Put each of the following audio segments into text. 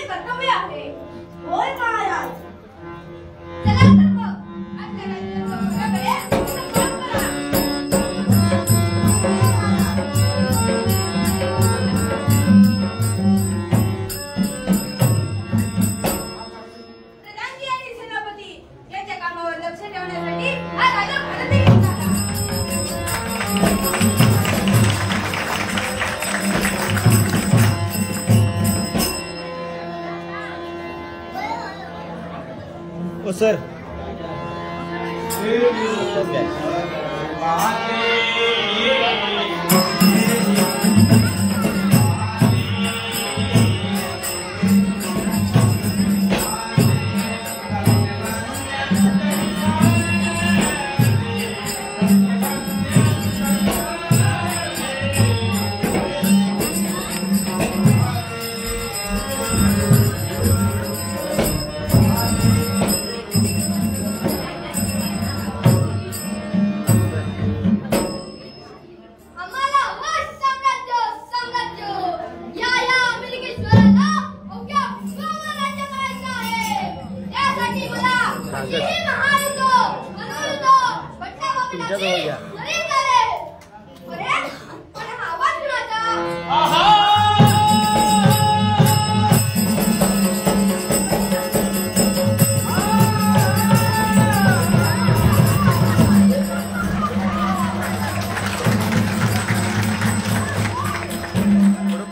कर्तव्य आहे. होय महाराज. चला तर मग आपल्या राज्याच्या प्रधानजी आणि सेनापती यांच्या कामावर लक्ष ठेवण्यासाठी हा राजा भारत येऊन आला. ओ सर आम्हाला हवंय साम्राज्य साम्राज्य. या अमेरिकेश्वराला अवघ्या विश्वावर राज्य करायचं आहे. त्यासाठी मला कितीही महायुद्ध मनोयुद्ध बट्टाबोळाची गरज आहे. अरे पण हा आवाज कुणाचा?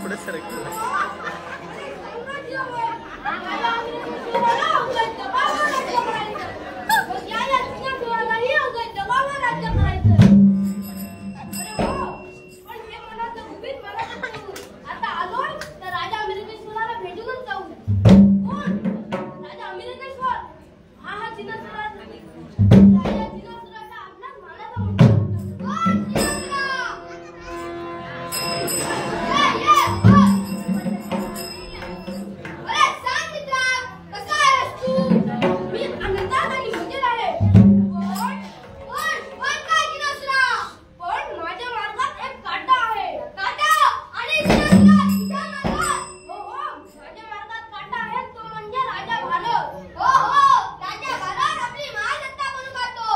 पुढे सर आता आलोय तर राजा अमेरिकेश्वराला भेटूनच जाऊ. कोण? राजा अमेरिकेश्वर. हा चिन्हसुराज. राजा चिन्हसुराचा आपलाच मानाचा मुलगा. कोण चिन्हसुरा? अरे सांग मित्रा, कसा आहेस तू? मी आनंदात आणि मजेत आहे. पण काय चिन्हसुरा? पण माझ्या मार्गात एक काटा आहे. काटा आणि चिन्हसुरा तुझ्या मार्गात? हो माझ्या मार्गात काटा आहे, तो म्हणजे राजा भारत. हो राजा भारत आपली महासत्ता बनू पाहतो.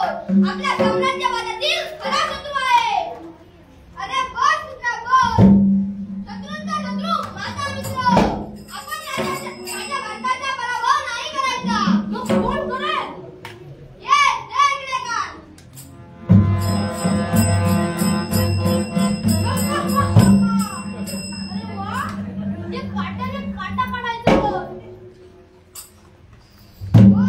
आपल्या साम्राज्यवादातील खरा शत्रू आहे. अरे बस मित्रा बस. शत्रूंचा शत्रू माझा मित्र. आपण राजा भारताचा पराभव नाही करायचा. मग कोण करेल? ये दे इकडे कान. अरे वा, म्हणजे काट्याने काटा काढायचा तर. हो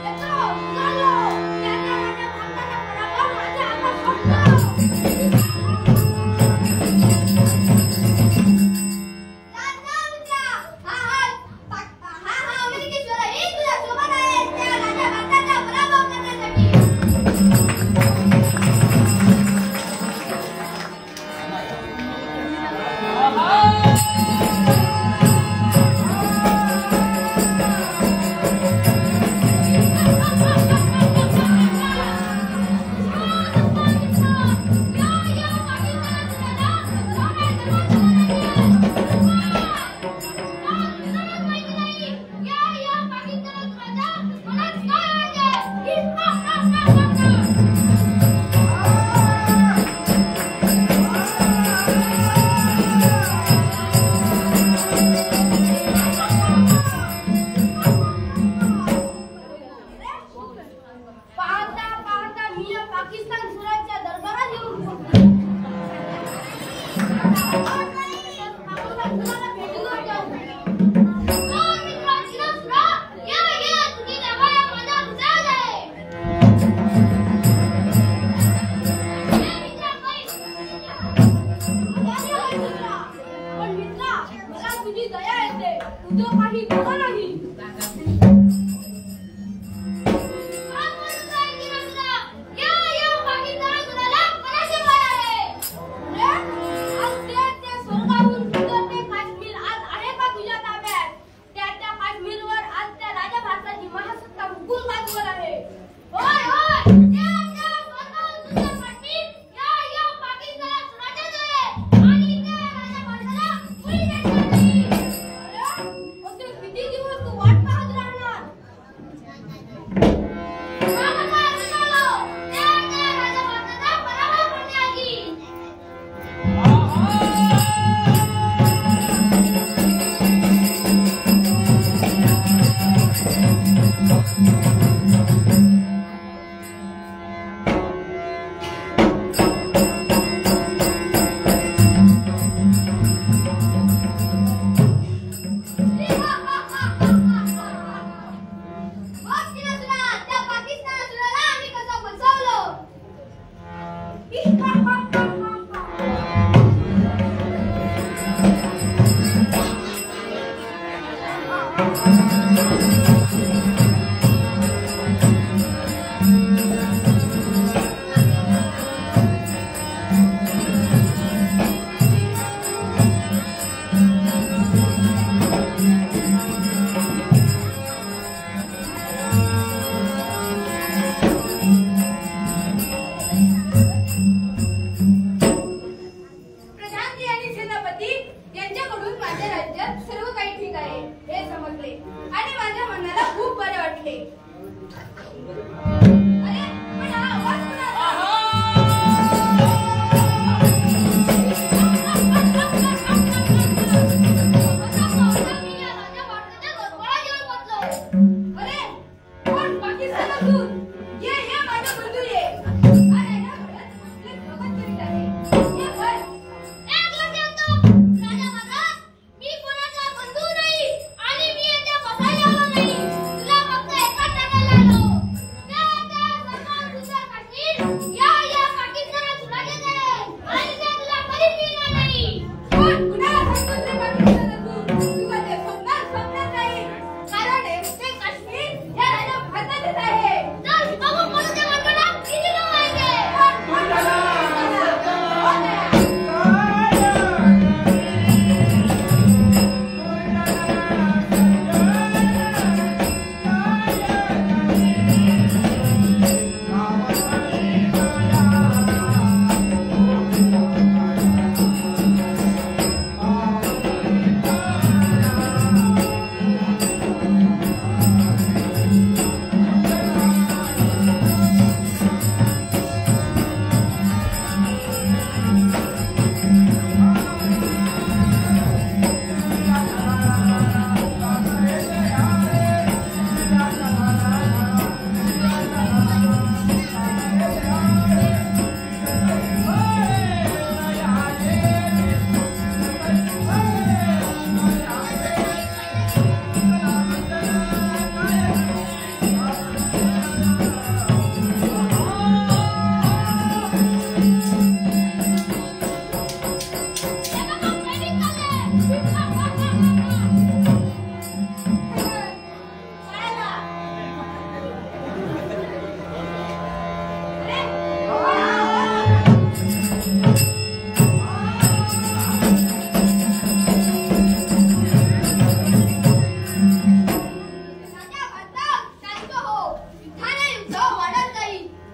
येतो, झालो. त्याने माझ्या भारताचा पराभव माझ्या हातात सोडला. अमेरिकेश्वर हे तुझ्या सोबत आहे त्या राजा भारताचा पराभव करण्यासाठी. पाहता पाहता मी या पाकिस्तान सुराच्या दरबारात येऊन पोहोचलो. पाकिस्तान भेटूनच जाऊ. मित्रा चिन्हसुरा, ये तुझी जागा या माझ्या हृदयात आहे. मित्रा पण मित्रा मला तुझी दया येते. तुझं काही गुन्हा नाही. प्रधानजी आणि सेनापती यांच्याकडून माझ्या राज्यात सर्व काही ठीक आहे हे समजले आणि माझ्या मनाला खूप बरे वाटले. अरे पण हा आवाज कोणाचा? अरे कोण पाकिस्तानातून? ये माझा बंधू ये. अरे या घरात आपले स्वागत करीत आहे. ये घर. मी कोणाचा बंधू नाही आणि मी येथे बसायला आलो नाही. तुला फक्त एकच टाकायला आलो. सलमान तुझा काश्मीर या पाकिस्तानात उडाले जाईल आणि ते तुला कधीच मिळणार नाही. पण कुणाला सांगतोस रे पाकिस्तानातून? तुला ते स्वप्नात नाही. कारण ते काश्मीर या राजा भारतातच आहे. चल बघू कोणत्या वाटला किती नाव आहे ते.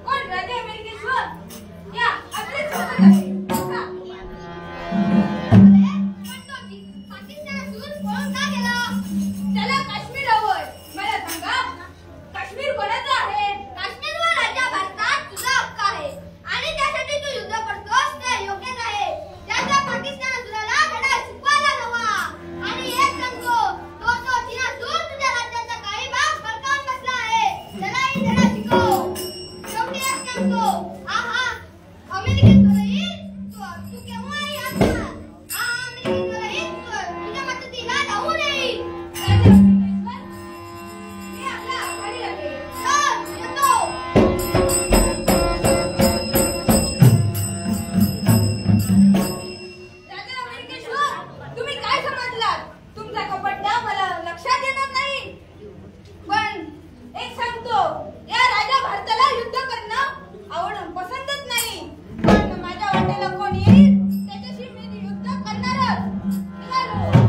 कोण राजा अमेरिकेश्वर या आपले स्वागत आहे. त्याला काश्मीर हवंय. मला सांगा काश्मीर कोणाचा आहे? काश्मीरवर राज्य भारतात तुझा हक्क आहे आणि त्यासाठी तू युद्ध करतोस ते योग्यच आहे. त्याचा पाकिस्तान तुला धडा शिकवायला हवा आणि एक सांगतो तो चीनातून तुझ्या राज्याचा काही भाग बळकावून बसला आहे. त्यालाही धडा शिकव. शेवटी एक सांगतो आहा अमेरिकेत येईल तू केव्हाही असणार. अमेरिकेत येईल तुझ्या मदतीला जाऊ नये. मी आपला आभारी आहे. चल येतो. राजा अमेरिकेश्वर तुम्ही काय समजलात? तुमचा कपटा मला लक्षात येणार नाही. पण एक सांगतो या राजा भारताला युद्ध करणं पसंतच नाही. पण माझ्या वाटेला कोण येईल त्याच्याशी मी युद्ध करणारच. निघालो.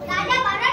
राजा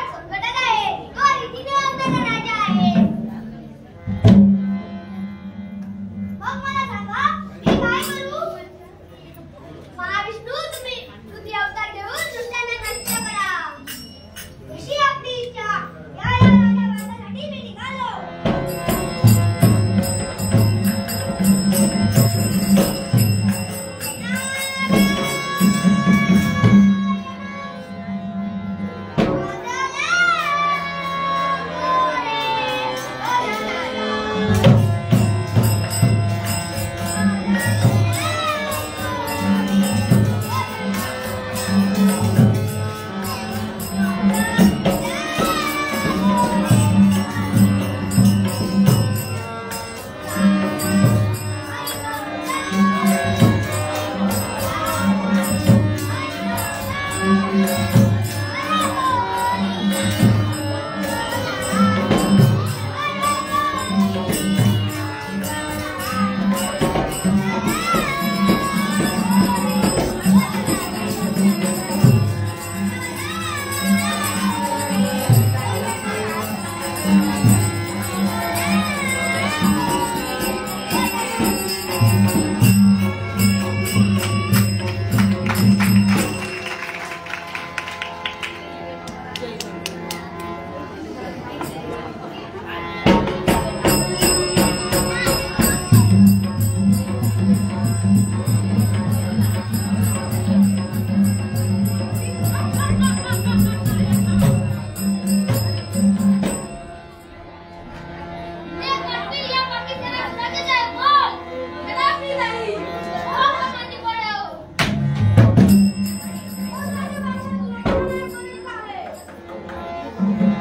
Hey,